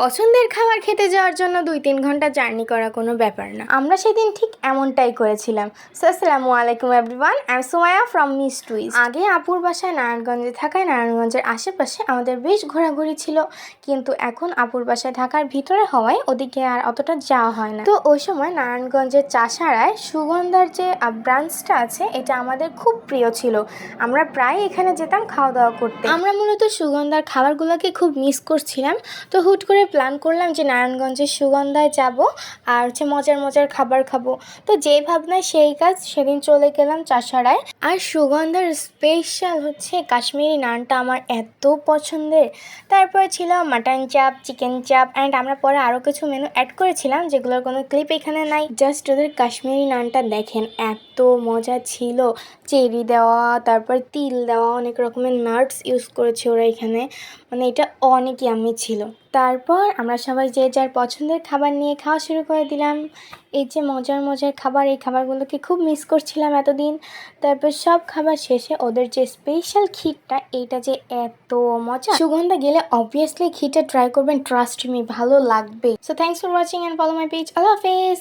পছন্দের খাবার খেতে যাওয়ার জন্য 2-3 ঘন্টা জার্নি করা কোনো ব্যাপার না। আমরা সেদিন ঠিক এমনটাই করেছিলাম। আসসালামু আলাইকুম everyone, I am Sumaiya from miss twist. আগে আপুর বাসায় নারায়ণগঞ্জে থাকায় নারায়ণগঞ্জের আশেপাশে আমাদের বেশ ঘোরাঘুরি ছিল, কিন্তু এখন আপুর বাসায় ঢাকার ভিতরে হওয়ায় ওদিকে আর অতটা যাওয়া হয় না। তো ওই সময় নারায়ণগঞ্জের চাষাড়ায় সুগন্ধার যে ব্রাঞ্চটা আছে এটা আমাদের খুব প্রিয় ছিল। আমরা প্রায় এখানে যেতাম খাওয়া দাওয়া করতে। আমরা মূলত সুগন্ধার খাবারগুলোকে খুব মিস করছিলাম। তো হুট করে প্ল্যান করলাম যে নারায়ণগঞ্জের সুগন্ধায় যাব আর মজার মজার খাবার খাবো। তো যেই ভাবনায় সেই কাজ, সেদিন চলে গেলাম চাষাড়ায়। আর সুগন্ধার স্পেশাল কাশ্মীরি নানটা আমার এত পছন্দের। তারপরে ছিল মাটন চাপ, চিকেন চাপ, অ্যান্ড আমরা পরে আরও কিছু মেনু অ্যাড করেছিলাম যেগুলোর কোনো ক্লিপ এখানে নাই। জাস্ট ওদের কাশ্মীরি নানটা দেখেন, এত মজা ছিল। চেরি দেওয়া, তারপর তিল দেওয়া, অনেক রকমের নাটস ইউজ করেছে ওরা এখানে। এটা অনেক ইয়াম্মি ছিল। তারপর আমরা সবাই যে যার পছন্দের খাবার নিয়ে খাওয়া শুরু করে দিলাম। এই যে মজার মজার খাবার, এই খাবারগুলোকে খুব মিস করছিলাম এতদিন। তারপর সব খাবার শেষে ওদের যে স্পেশাল ক্ষীরটা, এইটা যে এত মজা। সুগন্ধা গেলে অবভিয়াসলি ক্ষীরটা ট্রাই করবেন, ট্রাস্ট মি, ভালো লাগবে। So thanks for watching and follow my page. আল্লাহ হাফেজ।